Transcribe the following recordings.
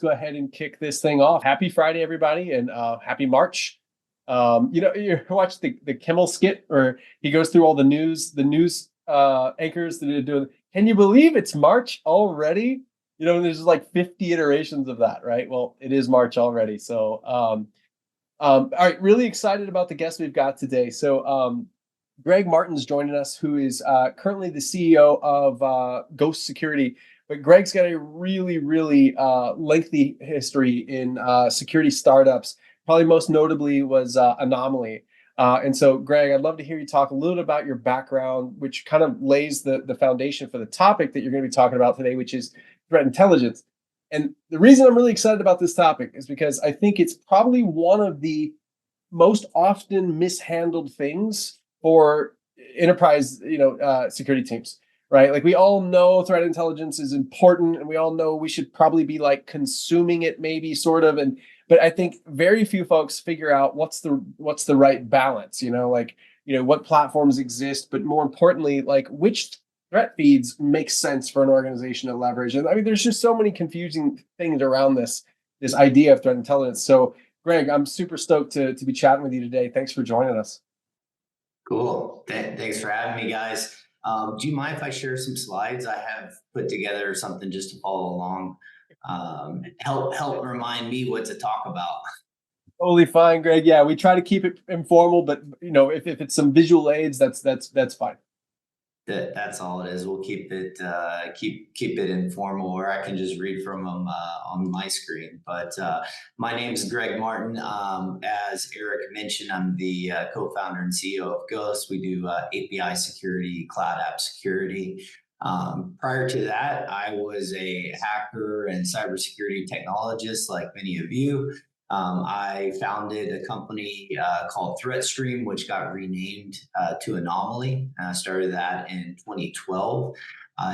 Go ahead and kick this thing off. Happy Friday, everybody, and happy March. You watch the Kimmel skit where he goes through all the news anchors that are doing. Can you believe it's March already? There's like 50 iterations of that, right? Well, it is March already. All right, really excited about the guest we've got today. Greg Martin's joining us, who is currently the CEO of Ghost Security. But Greg's got a really, really lengthy history in security startups. Probably most notably was Anomaly. And so, Greg, I'd love to hear you talk a little bit about your background, which kind of lays the foundation for the topic that you're going to be talking about today, which is threat intelligence. And the reason I'm really excited about this topic is because I think it's probably one of the most often mishandled things for enterprise, security teams, right? Like we all know threat intelligence is important, and we all know we should probably be like consuming it, maybe sort of. But I think very few folks figure out what's the right balance. What platforms exist, but more importantly, like which threat feeds make sense for an organization to leverage. And I mean, there's just so many confusing things around this idea of threat intelligence. So, Greg, I'm super stoked to be chatting with you today. Thanks for joining us. Cool. Thanks for having me, guys. Do you mind if I share some slides? I have put together something just to follow along. Help remind me what to talk about. Totally fine, Greg. Yeah, we try to keep it informal, but if it's some visual aids, that's fine. That's all it is. We'll keep it keep it informal, or I can just read from them on my screen. But my name is Greg Martin. As Eric mentioned, I'm the co-founder and CEO of Ghost. We do API security, cloud app security. Prior to that, I was a hacker and cybersecurity technologist, like many of you. I founded a company called ThreatStream, which got renamed to Anomaly. I started that in 2012.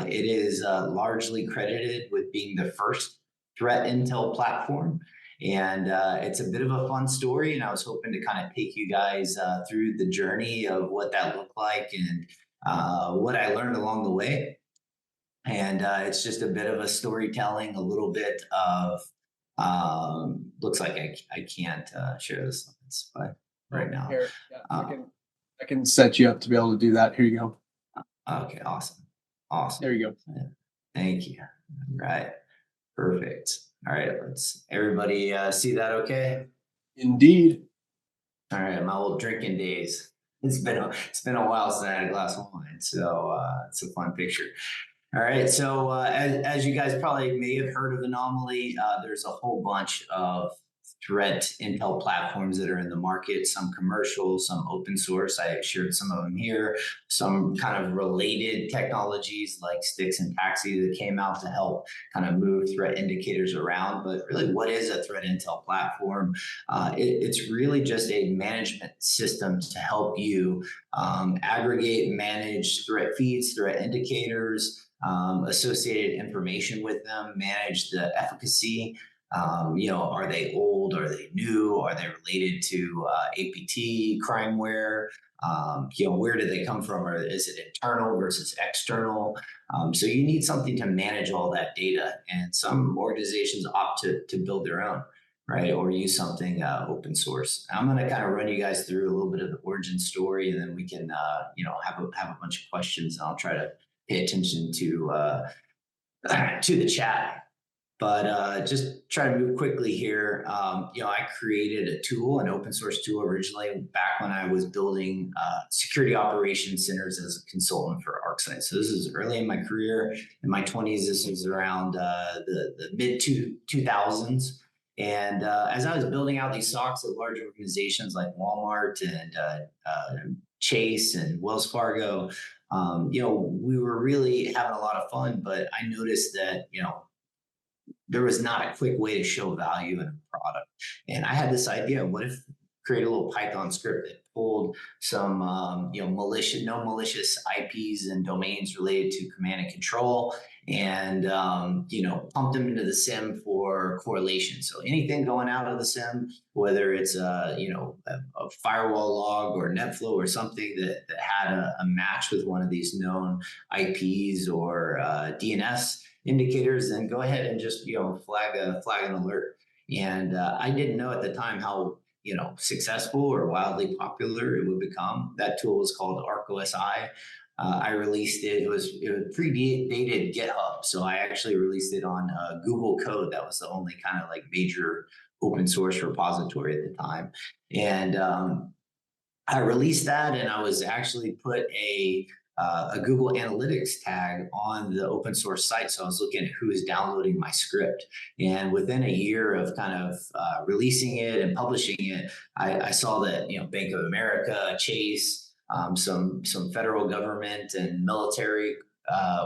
It is largely credited with being the first threat intel platform. And it's a bit of a fun story. And I was hoping to kind of take you guys through the journey of what that looked like and what I learned along the way. And it's just a bit of a storytelling, a little bit of looks like I can't share the slides Oh, right now. here, yeah, I Uh, can I can set you up to be able to do that. Here you go. okay, awesome, awesome. There you go. Yeah, thank you. Right, perfect. All right, let's everybody see that. Okay. Indeed. All right, my old drinking days. It's been a while since I had a glass of wine, so it's a fun picture. All right. So, as you guys probably may have heard of Anomaly, there's a whole bunch of threat intel platforms that are in the market, some commercial, some open source. I shared some of them here, some kind of related technologies like Sticks and Taxi that came out to help kind of move threat indicators around. But really, what is a threat intel platform? It's really just a management system to help you aggregate, manage threat feeds, threat indicators, associated information with them, manage the efficacy. Are they old? Are they new? Are they related to APT, crimeware? Where do they come from? Or is it internal versus external? So you need something to manage all that data. And some organizations opt to build their own, right? Or use something open source. I'm going to kind of run you guys through a little bit of the origin story, and then we can, have a bunch of questions, and I'll try to pay attention to the chat. But just try to move quickly here. I created a tool, an open source tool originally back when I was building security operations centers as a consultant for ArcSight. So this is early in my career, in my 20s. This was around the mid 2000s. And as I was building out these SOCs at large organizations like Walmart and Chase and Wells Fargo, we were really having a lot of fun. But I noticed that, there was not a quick way to show value in a product. And I had this idea, what if create a little Python script that pulled some, no malicious IPs and domains related to command and control, and pumped them into the SIM for correlation. So anything going out of the SIM, whether it's a firewall log or NetFlow or something that had a match with one of these known IPs or DNS, indicators, then go ahead and just, flag an alert. And I didn't know at the time how, successful or wildly popular it would become. That tool was called ArcOSI. I released it. It predated GitHub, so I actually released it on Google Code. That was the only kind of like major open source repository at the time. And I released that, and I was actually put a Google Analytics tag on the open source site. So I was looking at who is downloading my script. And within a year of kind of releasing it and publishing it, I saw that, Bank of America, Chase, some federal government and military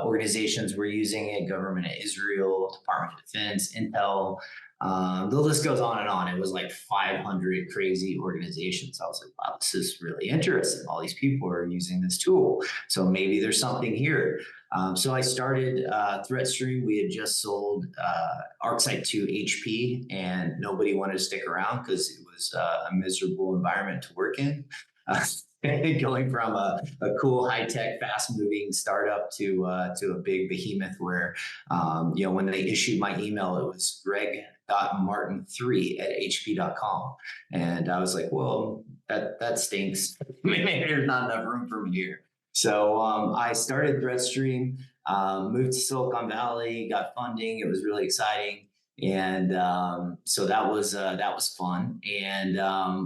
organizations were using it, government of Israel, Department of Defense, Intel. The list goes on and on. It was like 500 crazy organizations. I was like, wow, this is really interesting. All these people are using this tool. So maybe there's something here. So I started ThreatStream. We had just sold ArcSight to HP, and nobody wanted to stick around because it was a miserable environment to work in. Going from a cool, high-tech, fast-moving startup to a big behemoth where, when they issued my email, it was greg.martin3@hp.com. And I was like, well, that stinks. Maybe there's not enough room for me here. So I started ThreatStream, moved to Silicon Valley, got funding. It was really exciting. And so that was fun. And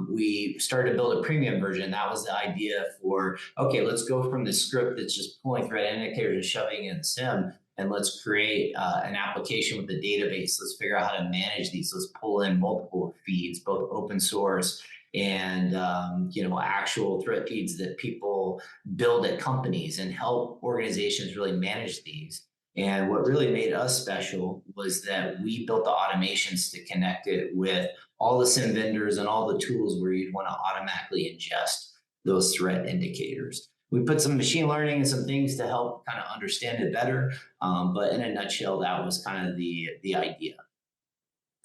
we started to build a premium version. That was the idea for, okay, let's go from the script that's just pulling threat indicators and shoving it in the SIEM, and let's create an application with a database. Let's figure out how to manage these. Let's pull in multiple feeds, both open source and actual threat feeds that people build at companies, and help organizations really manage these. And what really made us special was that we built the automations to connect it with all the SIEM vendors and all the tools where you'd want to automatically ingest those threat indicators. We put some machine learning and some things to help kind of understand it better. But in a nutshell, that was kind of the idea.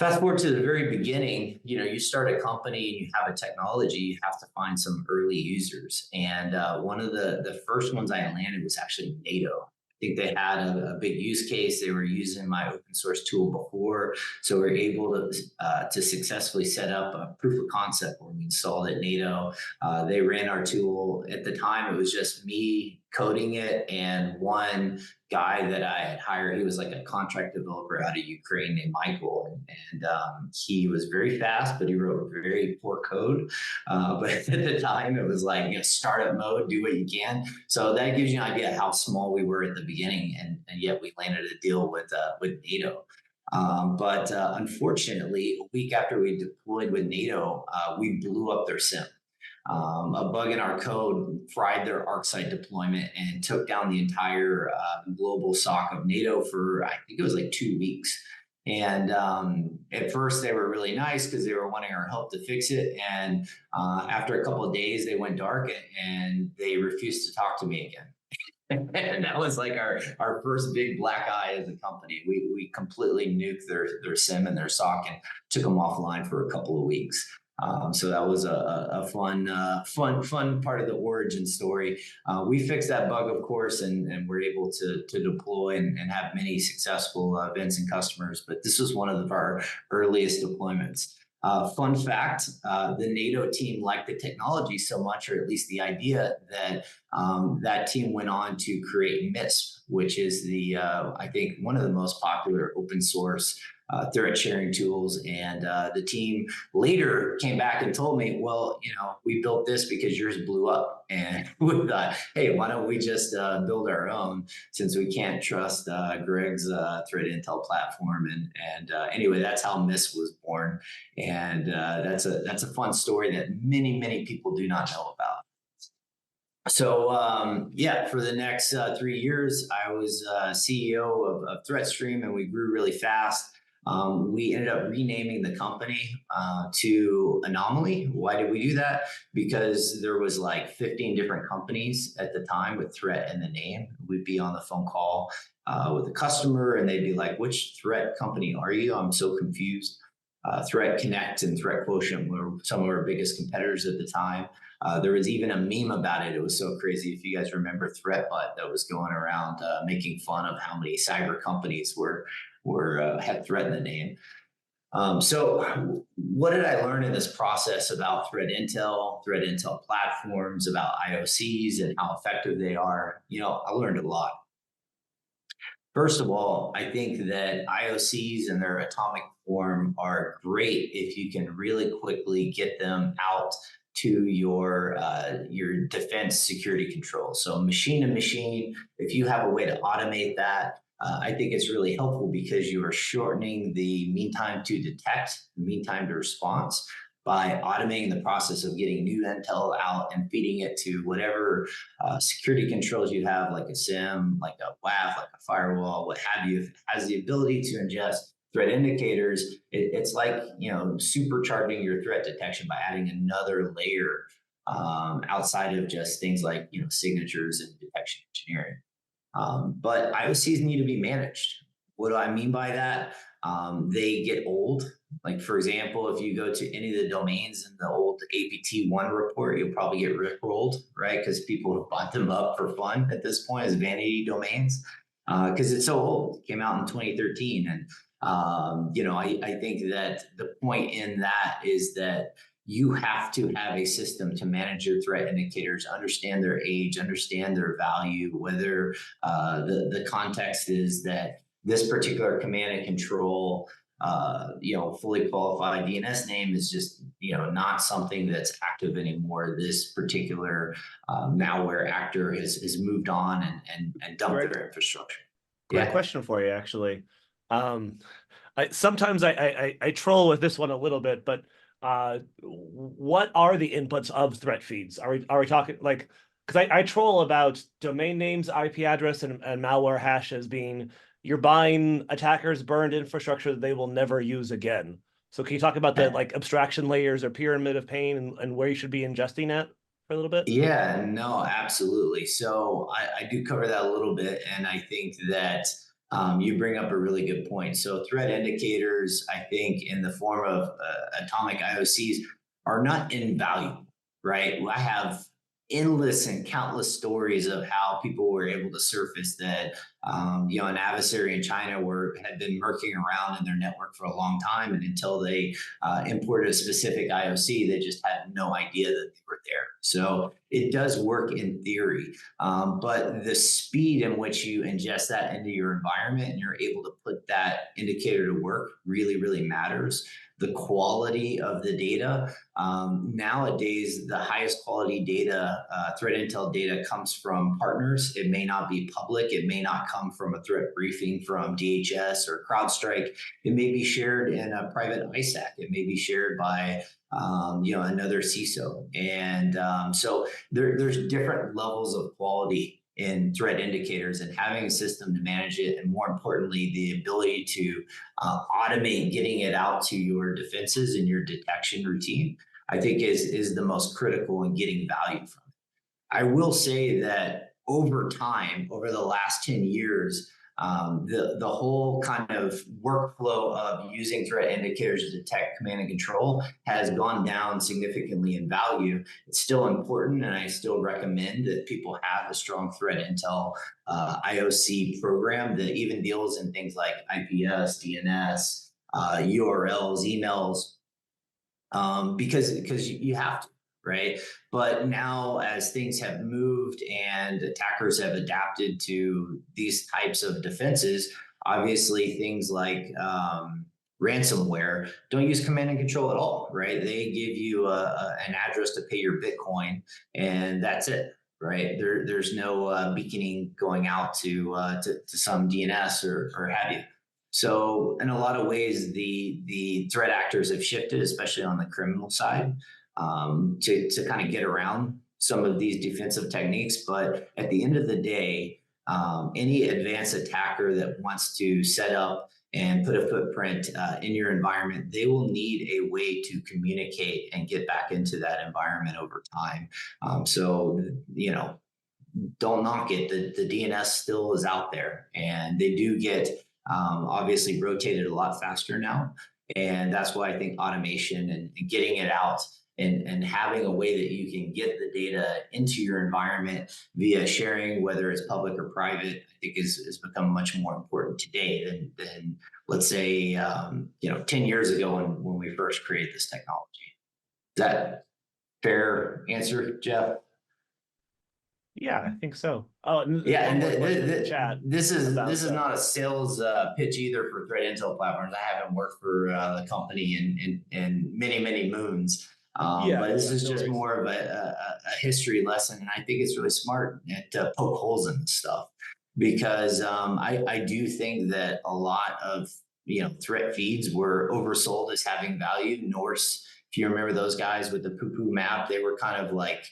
Fast forward to the very beginning, you start a company and you have a technology, you have to find some early users. And one of the first ones I landed was actually NATO. I think they had a big use case. They were using my open source tool before. So we were able to successfully set up a proof of concept where we installed at NATO. They ran our tool. At the time, it was just me coding it and one guy that I had hired. He was like a contract developer out of Ukraine named Michael. And he was very fast, but he wrote very poor code. But at the time, it was like, startup mode, do what you can. So that gives you an idea how small we were at the beginning. And yet we landed a deal with NATO. But unfortunately, a week after we deployed with NATO, we blew up their SIEM. A bug in our code fried their ArcSight deployment and took down the entire global SOC of NATO for, I think it was like 2 weeks. And at first they were really nice because they were wanting our help to fix it. And after a couple of days, they went dark and they refused to talk to me again. And that was like our first big black eye as a company. We completely nuked their SIEM and their SOC and took them offline for a couple of weeks. So that was a fun part of the origin story. We fixed that bug, of course, and we're able to deploy and have many successful events and customers. But this was one of our earliest deployments. Fun fact, the NATO team liked the technology so much, or at least the idea, that that team went on to create MISP, which is I think one of the most popular open source threat sharing tools. And the team later came back and told me, well, we built this because yours blew up. And we thought, hey, why don't we just build our own, since we can't trust Greg's threat intel platform. And anyway, that's how MISP was born. And that's a fun story that many people do not know about. So for the next 3 years, I was CEO of ThreatStream, and we grew really fast. We ended up renaming the company to Anomaly. Why did we do that? Because there was like 15 different companies at the time with threat in the name. We'd be on the phone call with a customer and they'd be like, which threat company are you? I'm so confused. Threat Connect and Threat Quotient were some of our biggest competitors at the time. There was even a meme about it. It was so crazy. If you guys remember ThreatBot, that was going around making fun of how many cyber companies had threat in the name. So what did I learn in this process about threat intel platforms, about IOCs and how effective they are? I learned a lot. First of all, I think that IOCs in their atomic form are great if you can really quickly get them out to your defense security control. So machine to machine, if you have a way to automate that, I think it's really helpful because you are shortening the mean time to detect, mean time to response by automating the process of getting new intel out and feeding it to whatever security controls you have, like a SIM, like a WAF, like a firewall, what have you. If it has the ability to ingest threat indicators, it's like supercharging your threat detection by adding another layer outside of just things like signatures and detection engineering. But IOCs need to be managed. What do I mean by that? They get old. Like, for example, if you go to any of the domains in the old APT1 report, you'll probably get rickrolled, right? Because people have bought them up for fun at this point as vanity domains because it's so old. It came out in 2013. And, I think that the point in that is that you have to have a system to manage your threat indicators, understand their age, understand their value, whether the context is that this particular command and control fully qualified DNS name is just, not something that's active anymore. This particular malware actor has moved on and dumped their infrastructure. Great question for you, actually. Sometimes I troll with this one a little bit, but what are the inputs of threat feeds? Are we talking like, because I troll about domain names, IP address, and malware hashes being, you're buying attackers burned infrastructure that they will never use again. So can you talk about the abstraction layers or pyramid of pain and where you should be ingesting at for a little bit? Yeah, no, absolutely. So I do cover that a little bit, and I think that you bring up a really good point. So threat indicators, I think, in the form of atomic IOCs are not invaluable, right? I have endless and countless stories of how people were able to surface that, an adversary in China had been murking around in their network for a long time, and until they imported a specific IOC, they just had no idea that they were there. So it does work in theory, but the speed in which you ingest that into your environment and you're able to put that indicator to work really, really matters. The quality of the data. Nowadays, the highest quality data, threat intel data, comes from partners. It may not be public. It may not come from a threat briefing from DHS or CrowdStrike. It may be shared in a private ISAC. It may be shared by another CISO. And so there's different levels of quality in threat indicators, and having a system to manage it, and more importantly, the ability to automate getting it out to your defenses and your detection routine, I think is the most critical in getting value from it. I will say that over time, over the last 10 years, the whole kind of workflow of using threat indicators to detect command and control has gone down significantly in value. It's still important, and I still recommend that people have a strong threat intel IOC program that even deals in things like IPS, DNS, URLs, emails, because you have to. Right. But now, as things have moved and attackers have adapted to these types of defenses, obviously things like ransomware don't use command and control at all. Right. They give you an address to pay your Bitcoin, and that's it. Right. There's no beaconing going out to some DNS or have you. So in a lot of ways, the threat actors have shifted, especially on the criminal side, to kind of get around some of these defensive techniques. But at the end of the day, any advanced attacker that wants to set up and put a footprint in your environment, they will need a way to communicate and get back into that environment over time. So don't knock it. The DNS still is out there, and they do get obviously rotated a lot faster now. And that's why I think automation and getting it out and having a way that you can get the data into your environment via sharing, whether it's public or private, I think is become much more important today than let's say 10 years ago when we first created this technology. Is that fair answer, Jeff? Yeah, I think so. Oh, and Yeah, one and more question in the chat. this is about, not a sales pitch either for threat intel platforms. I haven't worked for the company in many moons, but this is no just worries. more of a history lesson, and I think it's really smart to poke holes in this stuff because I do think that a lot of threat feeds were oversold as having value. Norse, if you remember those guys with the poo-poo map, they were kind of like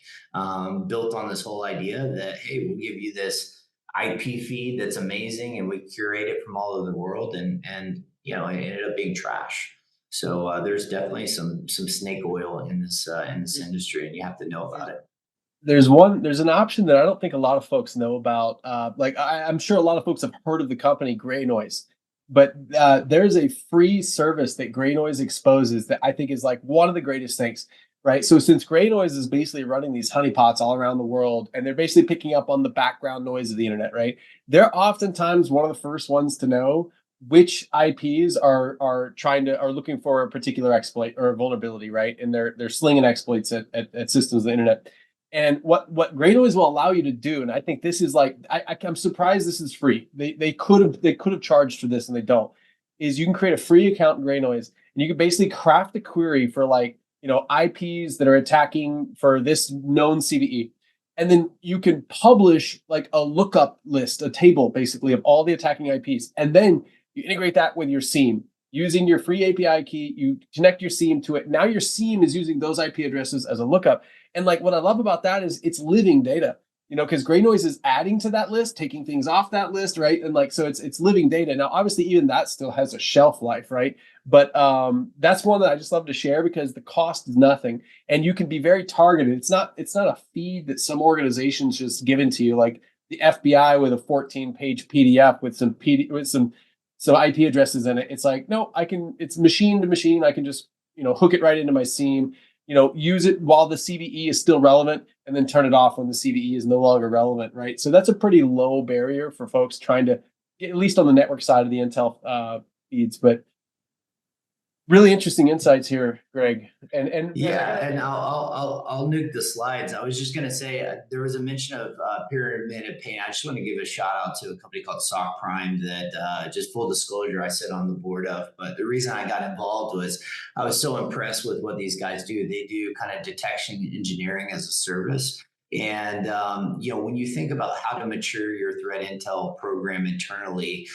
built on this whole idea that, hey, we'll give you this IP feed that's amazing and we curate it from all over the world, and it ended up being trash. So there's definitely some snake oil in this industry, and you have to know about it. There's an option that I don't think a lot of folks know about. I'm sure a lot of folks have heard of the company Gray Noise, but there's a free service that Gray Noise exposes that I think is like one of the greatest things, right? So since Gray Noise is basically running these honeypots all around the world, and they're basically picking up on the background noise of the internet, right? They're oftentimes one of the first ones to know which IPs are looking for a particular exploit or a vulnerability, right? And they're slinging exploits at systems of the internet. And what Gray Noise will allow you to do, and I think this is like I'm surprised this is free. They could have charged for this and they don't. Is you can create a free account in Gray Noise and you can basically craft a query for IPs that are attacking for this known CVE, and then you can publish like a lookup list, a table basically of all the attacking IPs, and then you integrate that with your SIEM using your free API key. You connect your SIEM to it. Now your SIEM is using those IP addresses as a lookup. And like what I love about that is it's living data, because Gray Noise is adding to that list, taking things off that list, right? And so it's living data. Now, obviously, even that still has a shelf life, right? But that's one that I just love to share because the cost is nothing, and you can be very targeted. It's not a feed that some organizations just given to you, like the FBI with a 14-page PDF with some IP addresses in it. It's like, no, it's machine to machine. I can just hook it right into my SIEM. Use it while the CVE is still relevant, and then turn it off when the CVE is no longer relevant, right? So that's a pretty low barrier for folks trying to get, at least on the network side of the Intel feeds. But really interesting insights here, Greg. And yeah, and I'll nuke the slides. I was just going to say there was a mention of pyramid of pain. I just want to give a shout out to a company called SOC Prime that just full disclosure I sit on the board of. But the reason I got involved was I was so impressed with what these guys do. They do kind of detection engineering as a service. And when you think about how to mature your threat intel program internally,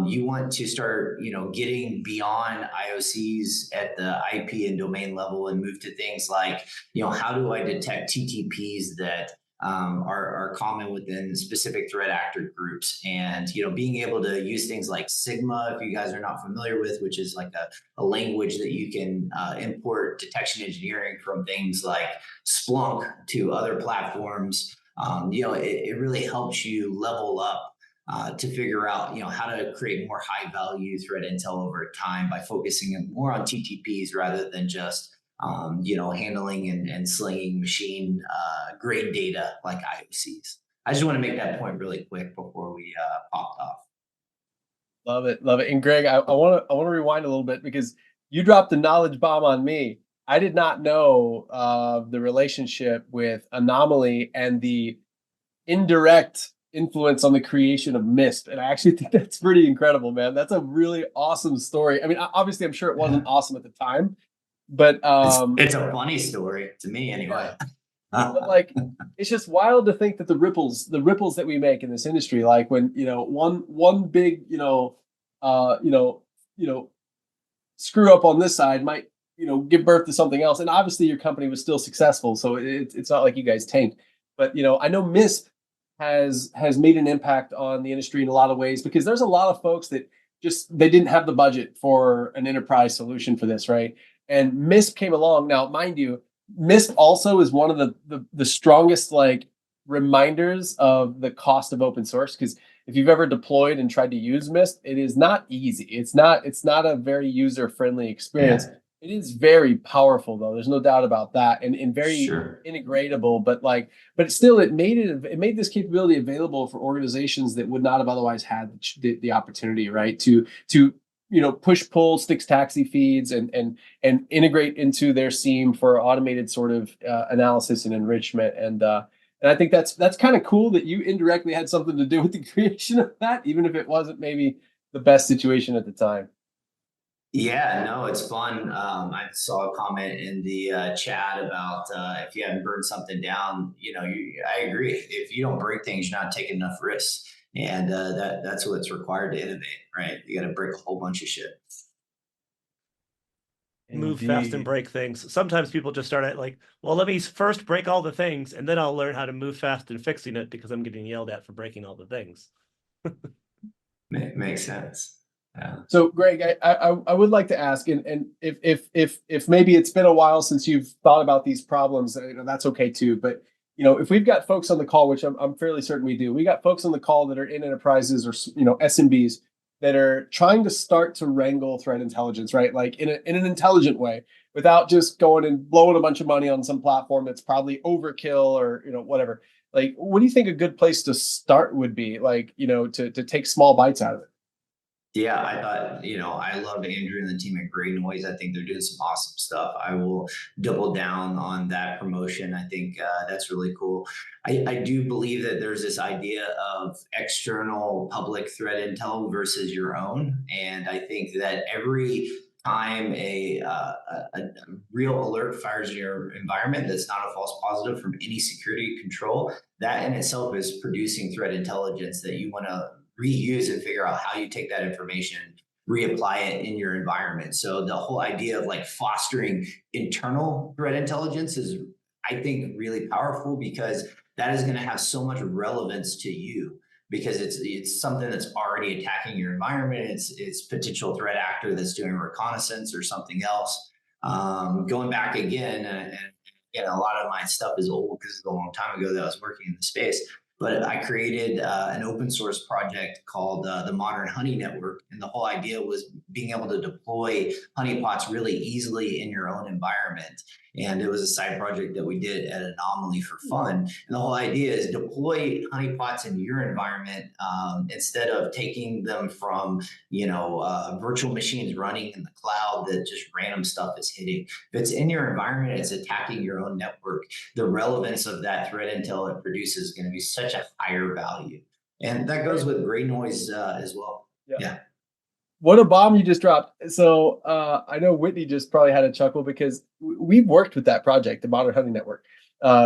you want to start, getting beyond IOCs at the IP and domain level and move to things like, how do I detect TTPs that are common within specific threat actor groups, and being able to use things like Sigma, if you guys are not familiar with, which is like a language that you can import detection engineering from things like Splunk to other platforms. It really helps you level up to figure out how to create more high value threat intel over time by focusing more on TTPs rather than just handling and slinging machine grade data like IOCs. I just want to make that point really quick before we popped off. Love it. And Greg, I want to rewind a little bit because you dropped the knowledge bomb on me. I did not know the relationship with Anomaly and the indirect influence on the creation of Mist, and I actually think that's pretty incredible, man. That's a really awesome story. I mean, obviously, I'm sure it wasn't awesome at the time, but it's a funny story to me anyway. But like, it's just wild to think that the ripples that we make in this industry, like when one big screw up on this side might give birth to something else, and obviously your company was still successful, so it's not like you guys tanked. But I know Mist has made an impact on the industry in a lot of ways because there's a lot of folks that they didn't have the budget for an enterprise solution for this, right? And Mist came along. Now, mind you, Mist also is one of the strongest reminders of the cost of open source, because if you've ever deployed and tried to use Mist, it is not easy. It's not a very user friendly experience. Yeah. It is very powerful though. There's no doubt about that, and very Sure. integratable. But still, it made this capability available for organizations that would not have otherwise had the opportunity, right? To push pull Stix taxi feeds and integrate into their SIEM for automated sort of analysis and enrichment. And I think that's kind of cool that you indirectly had something to do with the creation of that, even if it wasn't maybe the best situation at the time. Yeah, no, it's fun. I saw a comment in the chat about if you haven't burned something down, I agree. If you don't break things, you're not taking enough risks, and that's what's required to innovate, right? You got to break a whole bunch of shit. Move fast and Indeed. break things. Sometimes people just start at like, well, let me first break all the things, and then I'll learn how to move fast and fixing it because I'm getting yelled at for breaking all the things. Makes sense. Yeah. So, Greg, I would like to ask, and if maybe it's been a while since you've thought about these problems, that's okay too. But if we've got folks on the call, which I'm fairly certain we do, we got folks on the call that are in enterprises or SMBs that are trying to start to wrangle threat intelligence, right? Like in an intelligent way, without just going and blowing a bunch of money on some platform that's probably overkill or whatever. Like, what do you think a good place to start would be? Like, to take small bites out of it. Yeah, I thought, I love Andrew and the team at Great Noise. I think they're doing some awesome stuff. I will double down on that promotion. I think that's really cool. I do believe that there's this idea of external public threat intel versus your own. And I think that every time a real alert fires in your environment that's not a false positive from any security control, that in itself is producing threat intelligence that you want to reuse and figure out how you take that information, reapply it in your environment. So the whole idea of like fostering internal threat intelligence is, I think, really powerful because that is going to have so much relevance to you because it's something that's already attacking your environment. It's potential threat actor that's doing reconnaissance or something else. Going back again, and a lot of my stuff is old because it's a long time ago that I was working in the space. But I created an open source project called the Modern Honey Network. And the whole idea was being able to deploy honeypots really easily in your own environment. And it was a side project that we did at Anomaly for fun. And the whole idea is deploy honeypots in your environment instead of taking them from, virtual machines running in the cloud that just random stuff is hitting. If it's in your environment, it's attacking your own network. The relevance of that threat intel it produces is going to be such a higher value. And that goes with Great Noise as well. Yeah. What a bomb you just dropped. So I know Whitney just probably had a chuckle because we've worked with that project, the Modern Hunting Network,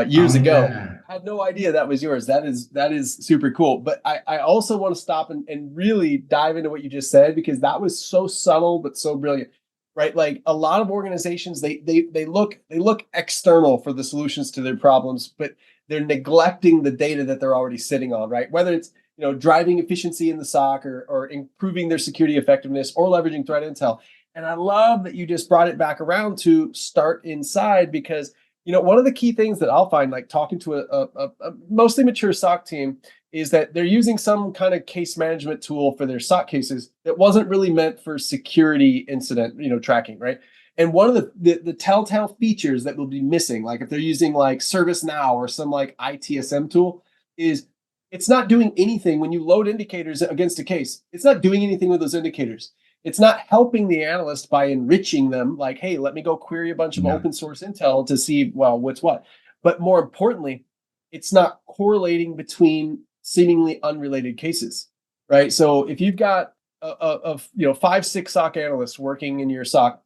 years ago. Yeah. I had no idea that was yours. That is super cool. But I also want to stop and really dive into what you just said because that was so subtle but so brilliant. Right? Like a lot of organizations, they look external for the solutions to their problems, but they're neglecting the data that they're already sitting on, right? Whether it's driving efficiency in the SOC or improving their security effectiveness or leveraging threat intel. And I love that you just brought it back around to start inside because, one of the key things that I'll find, like talking to a mostly mature SOC team, is that they're using some kind of case management tool for their SOC cases that wasn't really meant for security incident, tracking, right? And one of the telltale features that will be missing, like if they're using like ServiceNow or some like ITSM tool, is it's not doing anything when you load indicators against a case. It's not doing anything with those indicators. It's not helping the analyst by enriching them like, hey, let me go query a bunch of open source intel to see, well, what's what. But more importantly, it's not correlating between seemingly unrelated cases, right? So if you've got a 5-6 SOC analysts working in your SOC,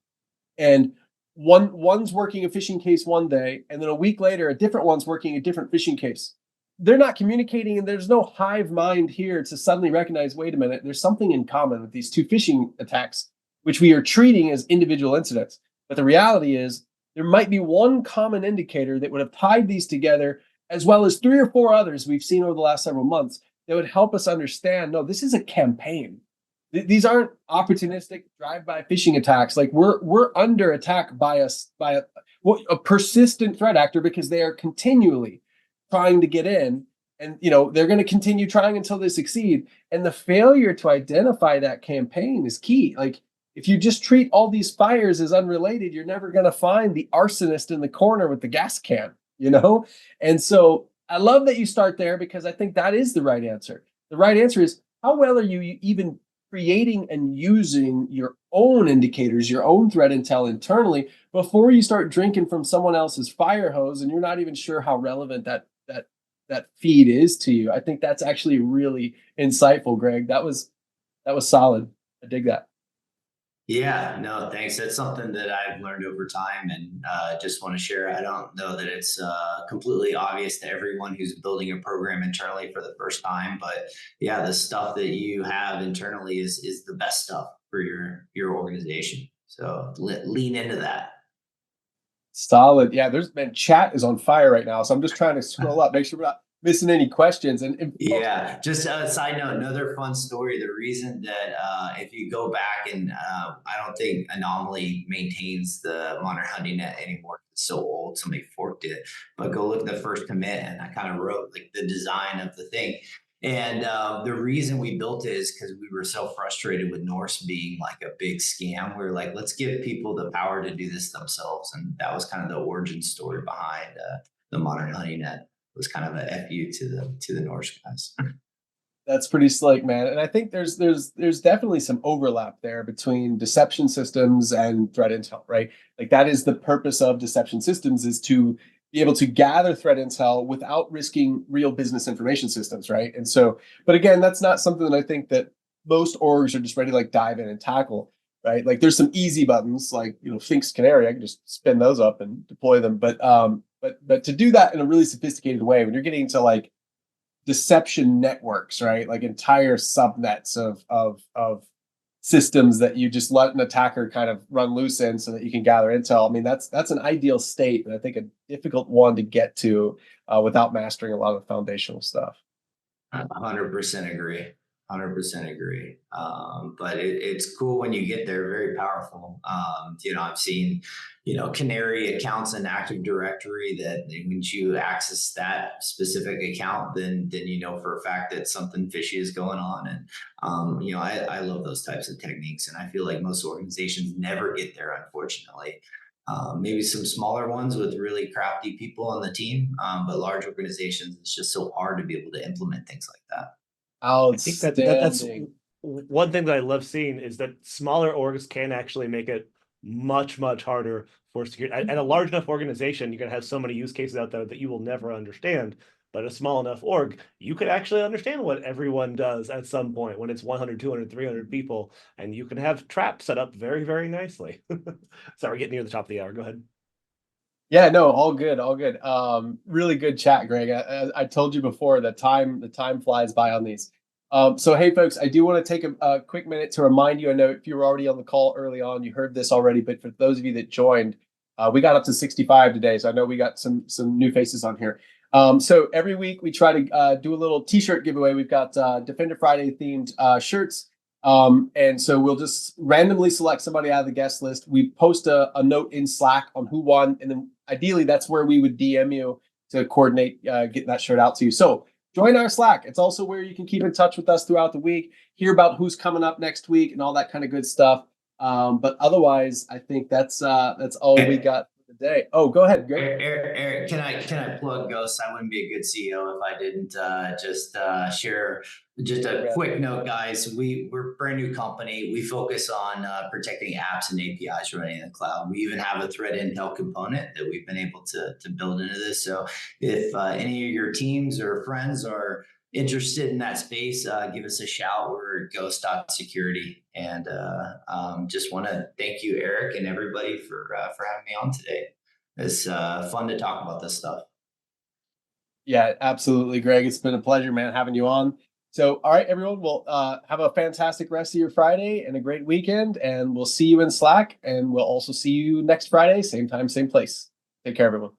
and one's working a phishing case one day, and then a week later, a different one's working a different phishing case. They're not communicating, and there's no hive mind here to suddenly recognize, wait a minute, there's something in common with these two phishing attacks, which we are treating as individual incidents. But the reality is there might be one common indicator that would have tied these together, as well as 3 or 4 others we've seen over the last several months that would help us understand, no, this is a campaign. These aren't opportunistic drive-by phishing attacks. Like we're under attack by a persistent threat actor because they are continually trying to get in, and they're going to continue trying until they succeed. And the failure to identify that campaign is key. Like if you just treat all these fires as unrelated, you're never going to find the arsonist in the corner with the gas can, you know? And so I love that you start there because I think that is the right answer. The right answer is, how well are you even creating and using your own indicators, your own threat intel internally before you start drinking from someone else's fire hose and you're not even sure how relevant that feed is to you. I think that's actually really insightful, Greg. That was solid. I dig that. Yeah, no, thanks. That's something that I've learned over time and just want to share. I don't know that it's completely obvious to everyone who's building a program internally for the first time, but yeah, the stuff that you have internally is the best stuff for your organization. So lean into that. Solid. Yeah, there's been chat is on fire right now. So I'm just trying to scroll up, make sure we're not missing any questions. And Yeah, just a side note, another fun story. The reason that if you go back and I don't think Anomaly maintains the Modern Hunting Net anymore. It's so old, somebody forked it. But go look at the first commit, and I kind of wrote like the design of the thing. And the reason we built it is because we were so frustrated with Norse being like a big scam. We were like, let's give people the power to do this themselves, and that was kind of the origin story behind the Modern Hunting Net. Was kind of a fu to the Norse guys. that's pretty slick, man. And I think there's definitely some overlap there between deception systems and threat intel, right? Like that is the purpose of deception systems, is to be able to gather threat intel without risking real business information systems, right? And so, but again, that's not something that I think that most orgs are just ready to like dive in and tackle, right? Like there's some easy buttons like, you know, Finks Canary, I can just spin those up and deploy them. But to do that in a really sophisticated way, when you're getting to like deception networks, right? Like entire subnets of systems that you just let an attacker kind of run loose in so that you can gather intel. I mean, that's an ideal state, and I think a difficult one to get to without mastering a lot of the foundational stuff. 100% agree. 100% agree. But it's cool when you get there. Very powerful. You know, I've seen, you know, Canary accounts in Active Directory that once you access that specific account, then you know for a fact that something fishy is going on. And you know, I love those types of techniques, and I feel like most organizations never get there, unfortunately. Maybe some smaller ones with really crafty people on the team, but large organizations, it's just so hard to be able to implement things like that. I think that's Outstanding. one thing that I love seeing is that smaller orgs can actually make it much harder for security. At a large enough organization, you're gonna have so many use cases out there that you will never understand. But a small enough org, you could actually understand what everyone does at some point when it's 100, 200, 300 people, and you can have traps set up very nicely. Sorry, we're getting near the top of the hour. Go ahead. Yeah, no, all good, all good. Really good chat, Greg. I told you before that the time flies by on these. So hey, folks, I do want to take a quick minute to remind you. I know if you were already on the call early on, you heard this already, but for those of you that joined, we got up to 65 today, so I know we got some new faces on here. So every week we try to do a little T-shirt giveaway. We've got Defender Friday themed shirts. And so we'll just randomly select somebody out of the guest list. We post a note in Slack on who won, and then ideally that's where we would DM you to coordinate getting that shirt out to you. So join our Slack. It's also where you can keep in touch with us throughout the week, hear about who's coming up next week and all that kind of good stuff. But otherwise, I think that's all we got for the day. Oh, go ahead, Greg. Eric, can I plug Ghost? I wouldn't be a good CEO if I didn't just share just a quick note, guys. We're a brand new company. We focus on protecting apps and APIs running in the cloud. We even have a threat intel component that we've been able to build into this. So if any of your teams or friends are interested in that space, give us a shout. We're ghost.security. And just want to thank you, Eric, and everybody for having me on today. It's fun to talk about this stuff. Yeah, absolutely, Greg. It's been a pleasure, man, having you on. So, all right, everyone, we'll have a fantastic rest of your Friday and a great weekend, and we'll see you in Slack, and we'll also see you next Friday, same time, same place. Take care, everyone.